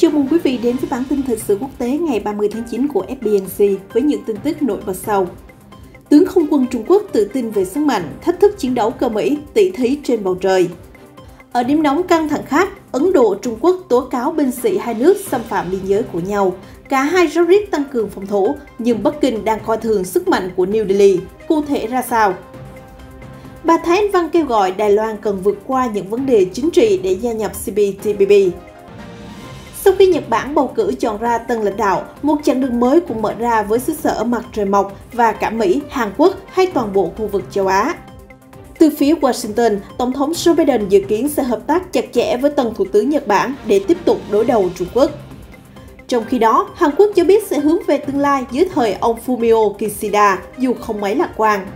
Chào mừng quý vị đến với bản tin thời sự quốc tế ngày 30 tháng 9 của FBNC với những tin tức nổi bật sau. Tướng không quân Trung Quốc tự tin về sức mạnh, thách thức chiến đấu cơ Mỹ, tỷ thí trên bầu trời. Ở điểm nóng căng thẳng khác, Ấn Độ, Trung Quốc tố cáo binh sĩ hai nước xâm phạm biên giới của nhau. Cả hai ráo riết tăng cường phòng thủ, nhưng Bắc Kinh đang coi thường sức mạnh của New Delhi. Cụ thể ra sao? Bà Thái Anh Văn kêu gọi Đài Loan cần vượt qua những vấn đề chính trị để gia nhập CPTPP. Sau khi Nhật Bản bầu cử chọn ra tân lãnh đạo, một chặng đường mới cũng mở ra với xứ sở mặt trời mọc và cả Mỹ, Hàn Quốc hay toàn bộ khu vực châu Á. Từ phía Washington, Tổng thống Joe Biden dự kiến sẽ hợp tác chặt chẽ với tân Thủ tướng Nhật Bản để tiếp tục đối đầu Trung Quốc. Trong khi đó, Hàn Quốc cho biết sẽ hướng về tương lai dưới thời ông Fumio Kishida, dù không mấy lạc quan.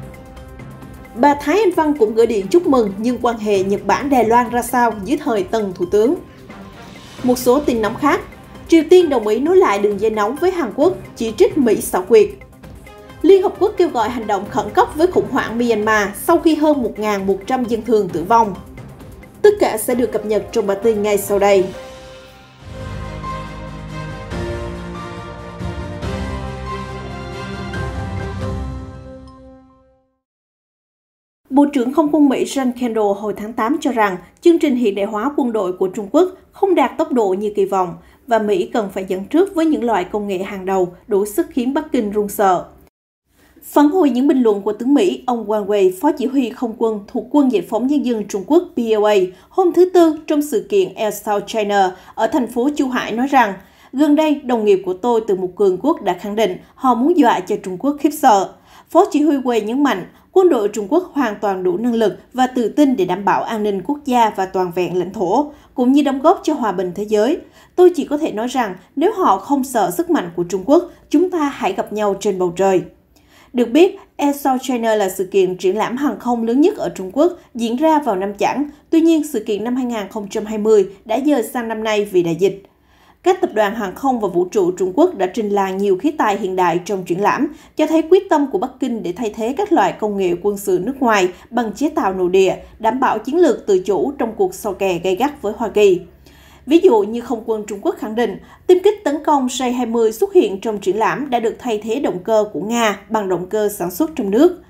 Bà Thái Anh Văn cũng gửi điện chúc mừng nhưng quan hệ Nhật Bản-Đài Loan ra sao dưới thời tân Thủ tướng. Một số tin nóng khác, Triều Tiên đồng ý nối lại đường dây nóng với Hàn Quốc, chỉ trích Mỹ xảo quyệt. Liên Hợp Quốc kêu gọi hành động khẩn cấp với khủng hoảng Myanmar sau khi hơn 1.100 dân thường tử vong. Tất cả sẽ được cập nhật trong bản tin ngay sau đây. Bộ trưởng Không quân Mỹ John Kendall hồi tháng 8 cho rằng chương trình hiện đại hóa quân đội của Trung Quốc không đạt tốc độ như kỳ vọng và Mỹ cần phải dẫn trước với những loại công nghệ hàng đầu đủ sức khiến Bắc Kinh run sợ. Phản hồi những bình luận của tướng Mỹ, ông Wang Wei, Phó Chỉ huy Không quân thuộc Quân Giải phóng Nhân dân Trung Quốc PLA, hôm thứ Tư trong sự kiện Air South China ở thành phố Chu Hải nói rằng gần đây, đồng nghiệp của tôi từ một cường quốc đã khẳng định họ muốn dọa cho Trung Quốc khiếp sợ. Phó Chỉ huy Wei nhấn mạnh, quân đội Trung Quốc hoàn toàn đủ năng lực và tự tin để đảm bảo an ninh quốc gia và toàn vẹn lãnh thổ, cũng như đóng góp cho hòa bình thế giới. Tôi chỉ có thể nói rằng nếu họ không sợ sức mạnh của Trung Quốc, chúng ta hãy gặp nhau trên bầu trời. Được biết, Air South China là sự kiện triển lãm hàng không lớn nhất ở Trung Quốc, diễn ra vào năm Chẵn. Tuy nhiên, sự kiện năm 2020 đã dời sang năm nay vì đại dịch. Các tập đoàn hàng không và vũ trụ Trung Quốc đã trình làng nhiều khí tài hiện đại trong triển lãm, cho thấy quyết tâm của Bắc Kinh để thay thế các loại công nghệ quân sự nước ngoài bằng chế tạo nội địa, đảm bảo chiến lược tự chủ trong cuộc so kè gay gắt với Hoa Kỳ. Ví dụ như Không quân Trung Quốc khẳng định, tiêm kích tấn công Su-20 xuất hiện trong triển lãm đã được thay thế động cơ của Nga bằng động cơ sản xuất trong nước.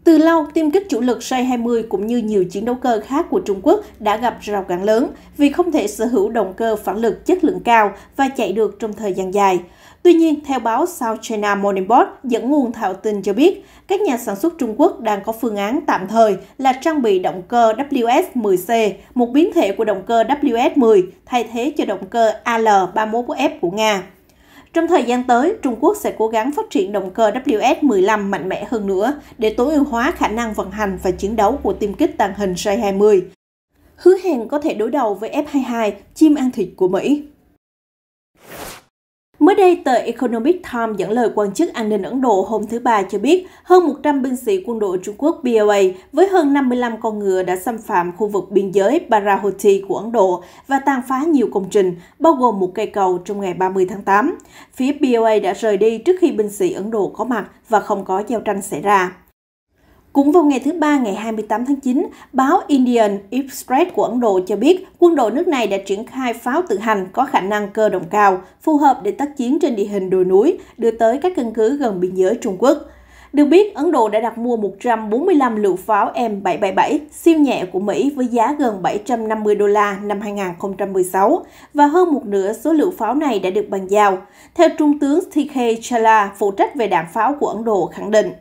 Từ lâu, tiêm kích chủ lực Su-20 cũng như nhiều chiến đấu cơ khác của Trung Quốc đã gặp rào cản lớn vì không thể sở hữu động cơ phản lực chất lượng cao và chạy được trong thời gian dài. Tuy nhiên, theo báo South China Morning Post dẫn nguồn thạo tin cho biết, các nhà sản xuất Trung Quốc đang có phương án tạm thời là trang bị động cơ WS-10C, một biến thể của động cơ WS-10, thay thế cho động cơ AL-31F của Nga. Trong thời gian tới, Trung Quốc sẽ cố gắng phát triển động cơ WS-15 mạnh mẽ hơn nữa để tối ưu hóa khả năng vận hành và chiến đấu của tiêm kích tàng hình Su-20. Hứa hẹn có thể đối đầu với F-22, chim ăn thịt của Mỹ. Mới đây, tờ Economic Times dẫn lời quan chức an ninh Ấn Độ hôm thứ Ba cho biết hơn 100 binh sĩ quân đội Trung Quốc PLA với hơn 55 con ngựa đã xâm phạm khu vực biên giới Barahuti của Ấn Độ và tàn phá nhiều công trình, bao gồm một cây cầu trong ngày 30 tháng 8. Phía PLA đã rời đi trước khi binh sĩ Ấn Độ có mặt và không có giao tranh xảy ra. Cũng vào ngày thứ Ba ngày 28 tháng 9, báo Indian Express của Ấn Độ cho biết quân đội nước này đã triển khai pháo tự hành có khả năng cơ động cao, phù hợp để tác chiến trên địa hình đồi núi, đưa tới các căn cứ gần biên giới Trung Quốc. Được biết, Ấn Độ đã đặt mua 145 lựu pháo M777 siêu nhẹ của Mỹ với giá gần $750 năm 2016 và hơn một nửa số lựu pháo này đã được bàn giao. Theo Trung tướng TK Challa, phụ trách về đạn pháo của Ấn Độ khẳng định.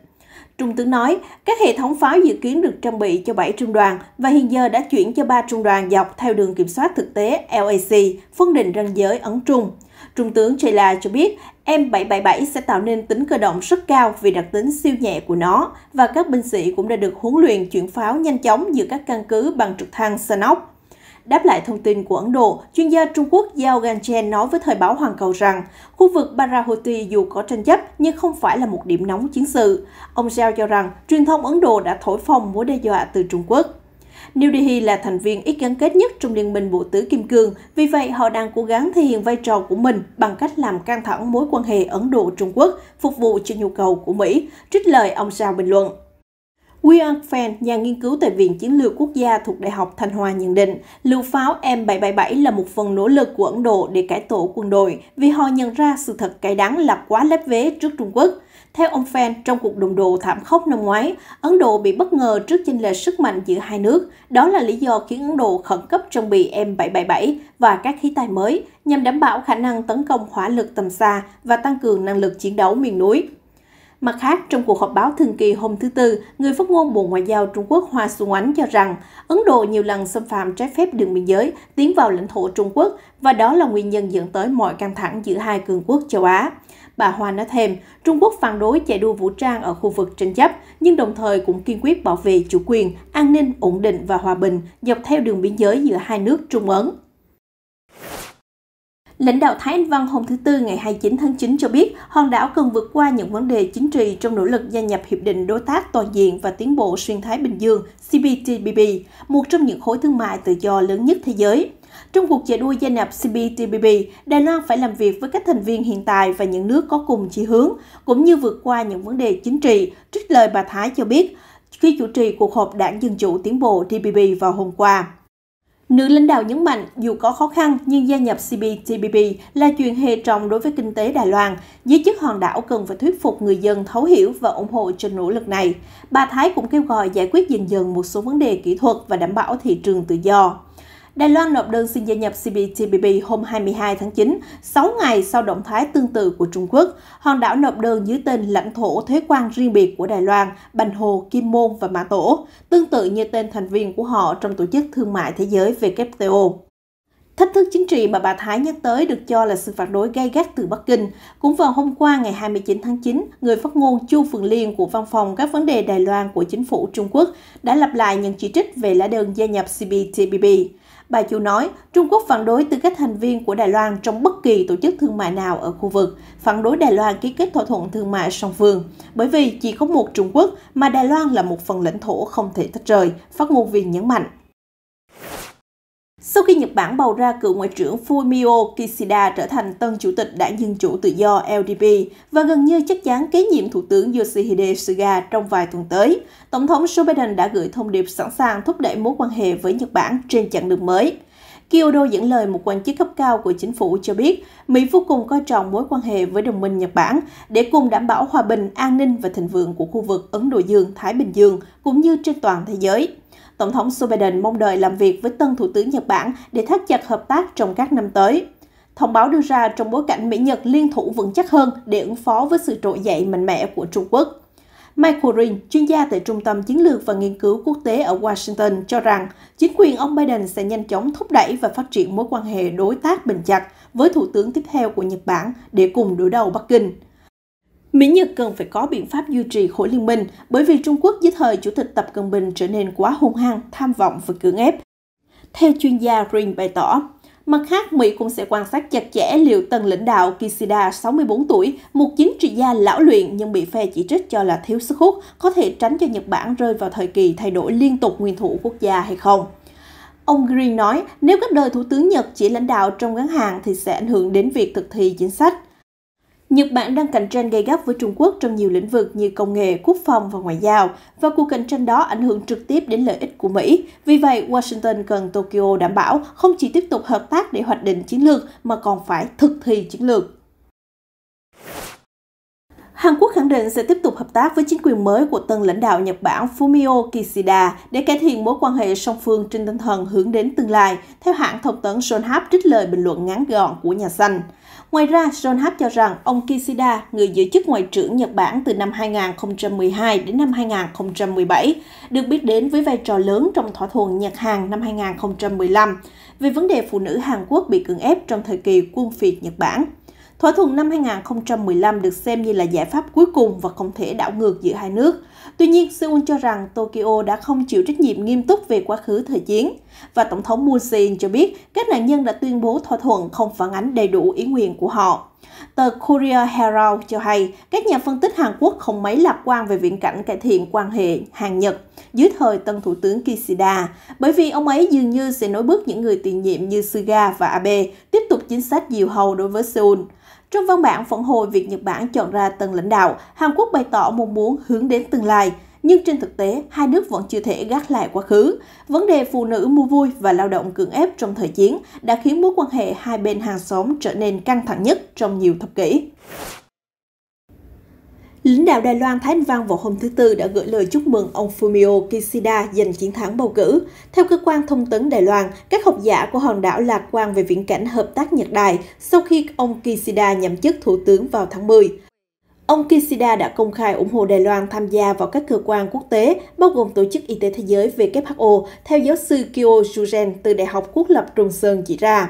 Trung tướng nói, các hệ thống pháo dự kiến được trang bị cho 7 trung đoàn và hiện giờ đã chuyển cho 3 trung đoàn dọc theo đường kiểm soát thực tế LAC, phân định ranh giới Ấn-Trung. Trung tướng Chayla cho biết, M777 sẽ tạo nên tính cơ động rất cao vì đặc tính siêu nhẹ của nó và các binh sĩ cũng đã được huấn luyện chuyển pháo nhanh chóng giữa các căn cứ bằng trực thăng Sanok. Đáp lại thông tin của Ấn Độ, chuyên gia Trung Quốc Zhao Ganchen nói với Thời báo Hoàn Cầu rằng khu vực Barahuti dù có tranh chấp nhưng không phải là một điểm nóng chiến sự. Ông Zhao cho rằng truyền thông Ấn Độ đã thổi phồng mối đe dọa từ Trung Quốc. New Delhi là thành viên ít gắn kết nhất trong Liên minh Bộ tứ Kim Cương, vì vậy họ đang cố gắng thể hiện vai trò của mình bằng cách làm căng thẳng mối quan hệ Ấn Độ-Trung Quốc phục vụ cho nhu cầu của Mỹ, trích lời ông Zhao bình luận. William Fan, nhà nghiên cứu tại Viện Chiến lược Quốc gia thuộc Đại học Thanh Hoa nhận định, lựu pháo M777 là một phần nỗ lực của Ấn Độ để cải tổ quân đội vì họ nhận ra sự thật cay đắng là quá lép vế trước Trung Quốc. Theo ông Fan, trong cuộc đụng độ thảm khốc năm ngoái, Ấn Độ bị bất ngờ trước chênh lệch sức mạnh giữa hai nước. Đó là lý do khiến Ấn Độ khẩn cấp trang bị M777 và các khí tài mới nhằm đảm bảo khả năng tấn công hỏa lực tầm xa và tăng cường năng lực chiến đấu miền núi. Mặt khác, trong cuộc họp báo thường kỳ hôm thứ Tư, người phát ngôn Bộ Ngoại giao Trung Quốc Hoa Xuân Oánh cho rằng Ấn Độ nhiều lần xâm phạm trái phép đường biên giới, tiến vào lãnh thổ Trung Quốc và đó là nguyên nhân dẫn tới mọi căng thẳng giữa hai cường quốc châu Á. Bà Hoa nói thêm, Trung Quốc phản đối chạy đua vũ trang ở khu vực tranh chấp, nhưng đồng thời cũng kiên quyết bảo vệ chủ quyền, an ninh, ổn định và hòa bình dọc theo đường biên giới giữa hai nước Trung Ấn. Lãnh đạo Thái Anh Văn hôm thứ Tư ngày 29 tháng 9 cho biết hòn đảo cần vượt qua những vấn đề chính trị trong nỗ lực gia nhập Hiệp định Đối tác Toàn diện và Tiến bộ Xuyên Thái Bình Dương CPTPP, một trong những khối thương mại tự do lớn nhất thế giới. Trong cuộc chạy đua gia nhập CPTPP, Đài Loan phải làm việc với các thành viên hiện tại và những nước có cùng chí hướng, cũng như vượt qua những vấn đề chính trị, trích lời bà Thái cho biết khi chủ trì cuộc họp Đảng Dân Chủ Tiến bộ DPP vào hôm qua. Nữ lãnh đạo nhấn mạnh, dù có khó khăn nhưng gia nhập CPTPP là chuyện hệ trọng đối với kinh tế Đài Loan. Giới chức hòn đảo cần phải thuyết phục người dân thấu hiểu và ủng hộ cho nỗ lực này. Bà Thái cũng kêu gọi giải quyết dần dần một số vấn đề kỹ thuật và đảm bảo thị trường tự do. Đài Loan nộp đơn xin gia nhập CPTPP hôm 22 tháng 9, 6 ngày sau động thái tương tự của Trung Quốc. Hòn đảo nộp đơn dưới tên lãnh thổ thuế quan riêng biệt của Đài Loan, Bành Hồ, Kim Môn và Mã Tổ, tương tự như tên thành viên của họ trong Tổ chức Thương mại Thế giới WTO. Thách thức chính trị mà bà Thái nhắc tới được cho là sự phản đối gay gắt từ Bắc Kinh. Cũng vào hôm qua ngày 29 tháng 9, người phát ngôn Chu Phượng Liên của Văn phòng các vấn đề Đài Loan của chính phủ Trung Quốc đã lặp lại những chỉ trích về lá đơn gia nhập CPTPP. Bà Chu nói, Trung Quốc phản đối tư cách thành viên của Đài Loan trong bất kỳ tổ chức thương mại nào ở khu vực, phản đối Đài Loan ký kết thỏa thuận thương mại song phương. Bởi vì chỉ có một Trung Quốc mà Đài Loan là một phần lãnh thổ không thể tách rời, phát ngôn viên nhấn mạnh. Sau khi Nhật Bản bầu ra cựu Ngoại trưởng Fumio Kishida trở thành tân chủ tịch Đảng Dân Chủ Tự do LDP và gần như chắc chắn kế nhiệm Thủ tướng Yoshihide Suga trong vài tuần tới, Tổng thống Joe Biden đã gửi thông điệp sẵn sàng thúc đẩy mối quan hệ với Nhật Bản trên chặng đường mới. Kyodo dẫn lời một quan chức cấp cao của chính phủ cho biết Mỹ vô cùng coi trọng mối quan hệ với đồng minh Nhật Bản để cùng đảm bảo hòa bình, an ninh và thịnh vượng của khu vực Ấn Độ Dương-Thái Bình Dương cũng như trên toàn thế giới. Tổng thống Joe Biden mong đợi làm việc với tân Thủ tướng Nhật Bản để thắt chặt hợp tác trong các năm tới. Thông báo đưa ra trong bối cảnh Mỹ-Nhật liên thủ vững chắc hơn để ứng phó với sự trỗi dậy mạnh mẽ của Trung Quốc. Michael Ring, chuyên gia tại Trung tâm Chiến lược và Nghiên cứu Quốc tế ở Washington, cho rằng chính quyền ông Biden sẽ nhanh chóng thúc đẩy và phát triển mối quan hệ đối tác bền chặt với thủ tướng tiếp theo của Nhật Bản để cùng đối đầu Bắc Kinh. Mỹ-Nhật cần phải có biện pháp duy trì khối liên minh bởi vì Trung Quốc dưới thời Chủ tịch Tập Cận Bình trở nên quá hung hăng, tham vọng và cưỡng ép. Theo chuyên gia Ring bày tỏ, mặt khác, Mỹ cũng sẽ quan sát chặt chẽ liệu tân lãnh đạo Kishida, 64 tuổi, một chính trị gia lão luyện nhưng bị phe chỉ trích cho là thiếu sức hút, có thể tránh cho Nhật Bản rơi vào thời kỳ thay đổi liên tục nguyên thủ quốc gia hay không. Ông Green nói, nếu các đời thủ tướng Nhật chỉ lãnh đạo trong ngắn hạn thì sẽ ảnh hưởng đến việc thực thi chính sách. Nhật Bản đang cạnh tranh gay gắt với Trung Quốc trong nhiều lĩnh vực như công nghệ, quốc phòng và ngoại giao, và cuộc cạnh tranh đó ảnh hưởng trực tiếp đến lợi ích của Mỹ. Vì vậy, Washington cần Tokyo đảm bảo không chỉ tiếp tục hợp tác để hoạch định chiến lược mà còn phải thực thi chiến lược. Hàn Quốc khẳng định sẽ tiếp tục hợp tác với chính quyền mới của tân lãnh đạo Nhật Bản Fumio Kishida để cải thiện mối quan hệ song phương trên tinh thần hướng đến tương lai, theo hãng thông tấn Yonhap trích lời bình luận ngắn gọn của Nhà Xanh. Ngoài ra, Yonhap cho rằng ông Kishida, người giữ chức Ngoại trưởng Nhật Bản từ năm 2012 đến năm 2017, được biết đến với vai trò lớn trong thỏa thuận Nhật-Hàn năm 2015 về vấn đề phụ nữ Hàn Quốc bị cưỡng ép trong thời kỳ quân phiệt Nhật Bản. Thỏa thuận năm 2015 được xem như là giải pháp cuối cùng và không thể đảo ngược giữa hai nước. Tuy nhiên, Seoul cho rằng Tokyo đã không chịu trách nhiệm nghiêm túc về quá khứ thời chiến. Và Tổng thống Moon Jae-in cho biết các nạn nhân đã tuyên bố thỏa thuận không phản ánh đầy đủ ý nguyện của họ. Tờ Korea Herald cho hay các nhà phân tích Hàn Quốc không mấy lạc quan về viễn cảnh cải thiện quan hệ Hàn-Nhật dưới thời tân Thủ tướng Kishida, bởi vì ông ấy dường như sẽ nối bước những người tiền nhiệm như Suga và Abe tiếp tục chính sách diều hâu đối với Seoul. Trong văn bản phản hồi việc Nhật Bản chọn ra tân lãnh đạo, Hàn Quốc bày tỏ mong muốn hướng đến tương lai. nhưng trên thực tế, hai nước vẫn chưa thể gác lại quá khứ. Vấn đề phụ nữ mua vui và lao động cưỡng ép trong thời chiến đã khiến mối quan hệ hai bên hàng xóm trở nên căng thẳng nhất trong nhiều thập kỷ. Lãnh đạo Đài Loan Thái Anh Văn vào hôm thứ Tư đã gửi lời chúc mừng ông Fumio Kishida giành chiến thắng bầu cử. Theo cơ quan thông tấn Đài Loan, các học giả của hòn đảo lạc quan về viễn cảnh hợp tác Nhật Đài sau khi ông Kishida nhậm chức thủ tướng vào tháng 10. Ông Kishida đã công khai ủng hộ Đài Loan tham gia vào các cơ quan quốc tế, bao gồm Tổ chức Y tế Thế giới WHO, theo giáo sư Kyo Jujen từ Đại học Quốc lập Trung Sơn chỉ ra.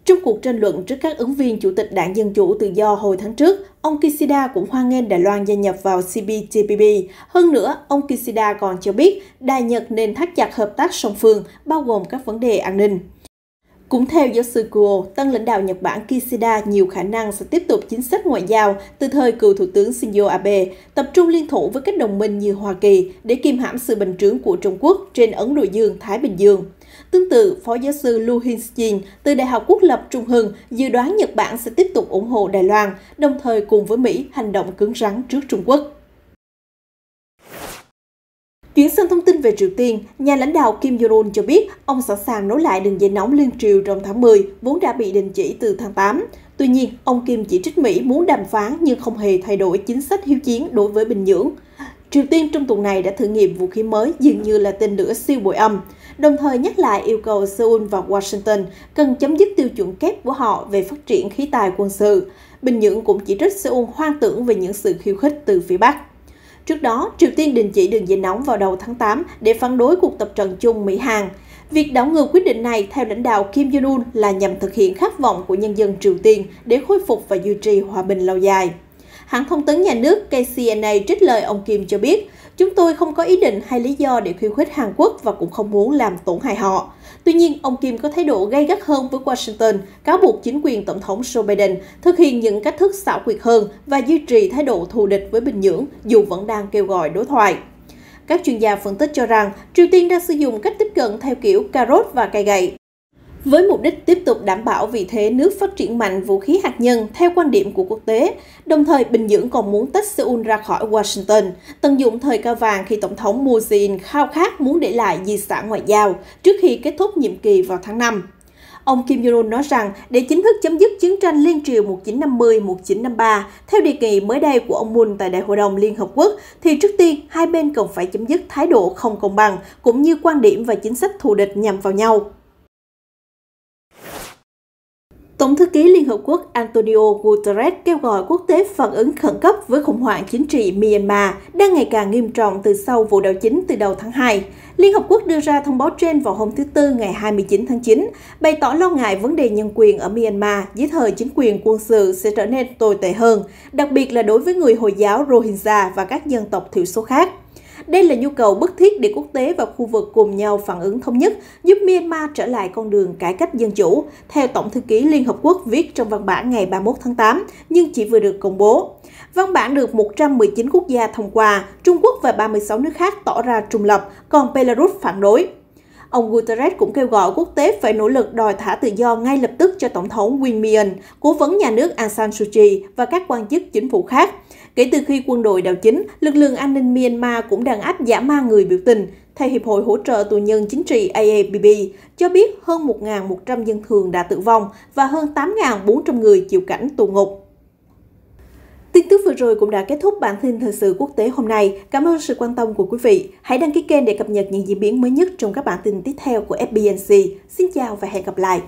Trong cuộc tranh luận trước các ứng viên Chủ tịch Đảng Dân Chủ Tự do hồi tháng trước, ông Kishida cũng hoan nghênh Đài Loan gia nhập vào CPTPP. Hơn nữa, ông Kishida còn cho biết Đài Nhật nên thắt chặt hợp tác song phương, bao gồm các vấn đề an ninh. Cũng theo giáo sư Kuo, tân lãnh đạo Nhật Bản Kishida nhiều khả năng sẽ tiếp tục chính sách ngoại giao từ thời cựu Thủ tướng Shinzo Abe, tập trung liên thủ với các đồng minh như Hoa Kỳ để kiềm hãm sự bành trướng của Trung Quốc trên Ấn Độ Dương-Thái Bình Dương. Tương tự, Phó giáo sư Lu Hinsjin từ Đại học Quốc lập Trung Hưng dự đoán Nhật Bản sẽ tiếp tục ủng hộ Đài Loan, đồng thời cùng với Mỹ hành động cứng rắn trước Trung Quốc. Chuyển sang thông tin về Triều Tiên, nhà lãnh đạo Kim Jong-un cho biết ông sẵn sàng nối lại đường dây nóng liên triều trong tháng 10, vốn đã bị đình chỉ từ tháng 8. Tuy nhiên, ông Kim chỉ trích Mỹ muốn đàm phán nhưng không hề thay đổi chính sách hiếu chiến đối với Bình Nhưỡng. Triều Tiên trong tuần này đã thử nghiệm vũ khí mới dường như là tên lửa siêu bội âm, đồng thời nhắc lại yêu cầu Seoul và Washington cần chấm dứt tiêu chuẩn kép của họ về phát triển khí tài quân sự. Bình Nhưỡng cũng chỉ trích Seoul hoang tưởng về những sự khiêu khích từ phía Bắc. Trước đó, Triều Tiên đình chỉ đường dây nóng vào đầu tháng 8 để phản đối cuộc tập trận chung Mỹ-Hàn. Việc đảo ngược quyết định này theo lãnh đạo Kim Jong-un là nhằm thực hiện khát vọng của nhân dân Triều Tiên để khôi phục và duy trì hòa bình lâu dài. Hãng thông tấn nhà nước KCNA trích lời ông Kim cho biết, chúng tôi không có ý định hay lý do để khiêu khích Hàn Quốc và cũng không muốn làm tổn hại họ. Tuy nhiên, ông Kim có thái độ gay gắt hơn với Washington, cáo buộc chính quyền Tổng thống Joe Biden thực hiện những cách thức xảo quyệt hơn và duy trì thái độ thù địch với Bình Nhưỡng dù vẫn đang kêu gọi đối thoại. Các chuyên gia phân tích cho rằng Triều Tiên đang sử dụng cách tiếp cận theo kiểu cà rốt và cây gậy, với mục đích tiếp tục đảm bảo vị thế nước phát triển mạnh vũ khí hạt nhân theo quan điểm của quốc tế. Đồng thời, Bình Nhưỡng còn muốn tách Seoul ra khỏi Washington, tận dụng thời cao vàng khi Tổng thống Moon Jae-in khao khát muốn để lại di sản ngoại giao trước khi kết thúc nhiệm kỳ vào tháng 5. Ông Kim Jong-un nói rằng để chính thức chấm dứt chiến tranh liên triều 1950-1953, theo đề nghị mới đây của ông Moon tại Đại hội đồng Liên Hợp Quốc, thì trước tiên hai bên cần phải chấm dứt thái độ không công bằng, cũng như quan điểm và chính sách thù địch nhằm vào nhau. Tổng thư ký Liên Hợp Quốc Antonio Guterres kêu gọi quốc tế phản ứng khẩn cấp với khủng hoảng chính trị Myanmar đang ngày càng nghiêm trọng từ sau vụ đảo chính từ đầu tháng 2. Liên Hợp Quốc đưa ra thông báo trên vào hôm thứ Tư ngày 29 tháng 9, bày tỏ lo ngại vấn đề nhân quyền ở Myanmar dưới thời chính quyền quân sự sẽ trở nên tồi tệ hơn, đặc biệt là đối với người Hồi giáo Rohingya và các dân tộc thiểu số khác. Đây là nhu cầu bức thiết để quốc tế và khu vực cùng nhau phản ứng thống nhất, giúp Myanmar trở lại con đường cải cách dân chủ, theo Tổng thư ký Liên Hợp Quốc viết trong văn bản ngày 31 tháng 8, nhưng chỉ vừa được công bố. Văn bản được 119 quốc gia thông qua, Trung Quốc và 36 nước khác tỏ ra trung lập, còn Belarus phản đối. Ông Guterres cũng kêu gọi quốc tế phải nỗ lực đòi thả tự do ngay lập tức cho Tổng thống Win Myint, cố vấn nhà nước Aung San Suu Kyi và các quan chức chính phủ khác. Kể từ khi quân đội đảo chính, lực lượng an ninh Myanmar cũng đàn áp dã man người biểu tình. Theo Hiệp hội Hỗ trợ Tù nhân Chính trị AAPP, cho biết hơn 1.100 dân thường đã tử vong và hơn 8.400 người chịu cảnh tù ngục. Tin tức vừa rồi cũng đã kết thúc bản tin thời sự quốc tế hôm nay. Cảm ơn sự quan tâm của quý vị. Hãy đăng ký kênh để cập nhật những diễn biến mới nhất trong các bản tin tiếp theo của FBNC. Xin chào và hẹn gặp lại!